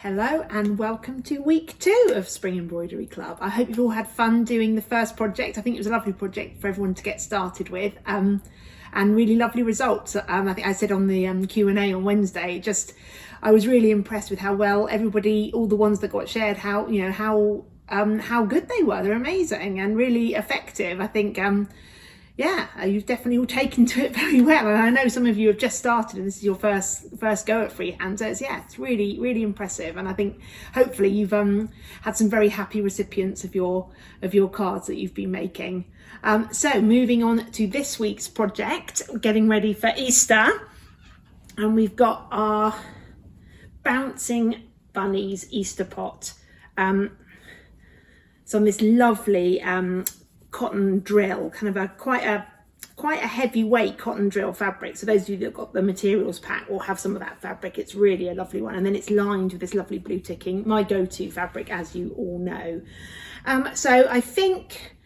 Hello and welcome to week 2 of Spring Embroidery Club. I hope you've all had fun doing the first project. I think it was a lovely project for everyone to get started with, and really lovely results. I think I said on the Q&A on Wednesday, I was really impressed with how well everybody, all the ones that got shared, how good they were. They're amazing and really effective. I think you've definitely all taken to it very well, and I know some of you have just started and this is your first go at freehand, so it's really impressive. And I think hopefully you've had some very happy recipients of your cards that you've been making. So moving on to this week's project, getting ready for Easter, and we've got our bouncing bunnies Easter pot. It's on this lovely cotton drill, kind of quite a heavyweight cotton drill fabric. So those of you that got the materials pack will have some of that fabric. It's really a lovely one, and then it's lined with this lovely blue ticking, my go-to fabric, as you all know. So I think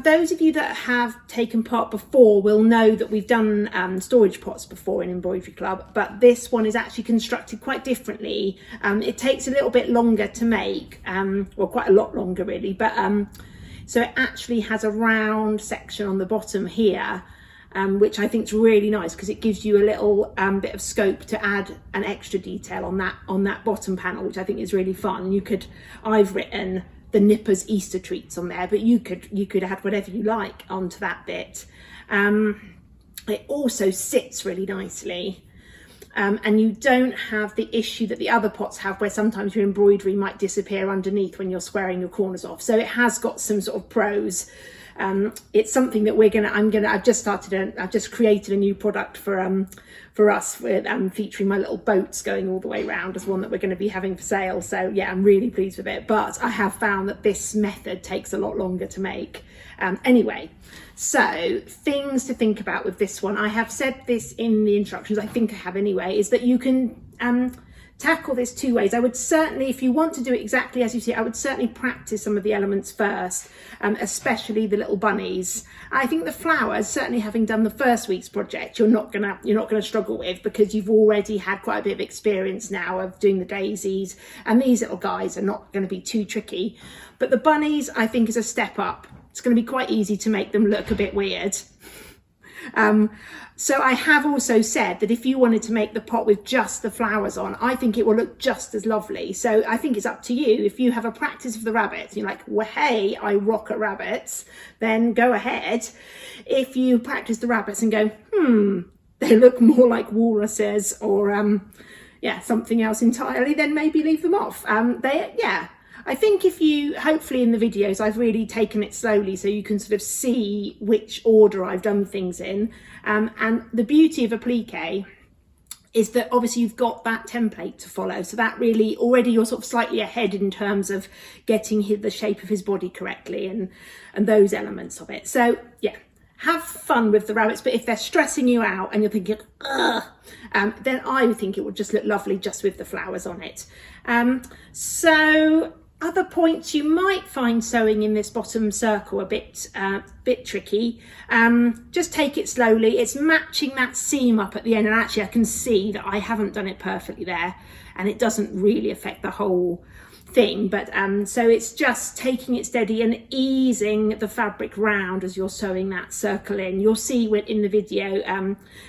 those of you that have taken part before will know that we've done storage pots before in Embroidery Club, but this one is actually constructed quite differently. It takes a little bit longer to make, well, quite a lot longer really, but so it actually has a round section on the bottom here, which I think is really nice because it gives you a little bit of scope to add an extra detail on that bottom panel, which I think is really fun. I've written the Nippers Easter treats on there, but you could add whatever you like onto that bit. It also sits really nicely. And you don't have the issue that the other pots have, where sometimes your embroidery might disappear underneath when you're squaring your corners off. So it has got some sort of pros. It's something that I've just created a new product for us with featuring my little boats going all the way around as one that we're going to be having for sale. So yeah, I'm really pleased with it, but I have found that this method takes a lot longer to make. Anyway, so things to think about with this one. I have said this in the instructions, I think I have anyway, is that you can tackle this two ways. I would certainly, if you want to do it exactly as you see, I would certainly practice some of the elements first, especially the little bunnies. I think the flowers, certainly having done the first week's project, you're not gonna struggle with, because you've already had quite a bit of experience now of doing the daisies, and these little guys are not going to be too tricky. But the bunnies, I think, is a step up. It's going to be quite easy to make them look a bit weird. So I have also said that if you wanted to make the pot with just the flowers on, I think it will look just as lovely. So I think it's up to you. If you have a practice of the rabbits, and you're like, well, hey, I rock at rabbits, then go ahead. If you practice the rabbits and go, they look more like walruses, or something else entirely, then maybe leave them off. I think hopefully in the videos, I've really taken it slowly so you can sort of see which order I've done things in. And the beauty of applique is that obviously you've got that template to follow. So that really, already you're sort of slightly ahead in terms of getting the shape of his body correctly and those elements of it. So yeah, have fun with the rabbits, but if they're stressing you out and you're thinking, ugh, then I would think it would just look lovely just with the flowers on it. So other points you might find sewing in this bottom circle a bit tricky. Just take it slowly. It's matching that seam up at the end, and actually I can see that I haven't done it perfectly there, and it doesn't really affect the whole thing, but so it's just taking it steady and easing the fabric round as you're sewing that circle in. You'll see in the video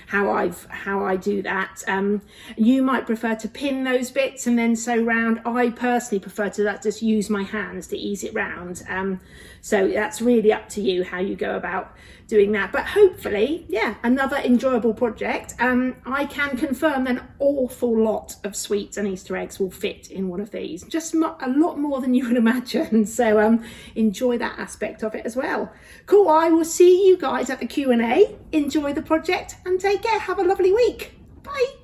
how I do that. You might prefer to pin those bits and then sew round. I personally prefer to just use my hands to ease it round. So that's really up to you how you go about doing that. But hopefully, yeah, another enjoyable project. I can confirm an awful lot of sweets and Easter eggs will fit in one of these. Just a lot more than you would imagine. So enjoy that aspect of it as well. Cool, I will see you guys at the Q&A. Enjoy the project and take care. Have a lovely week. Bye.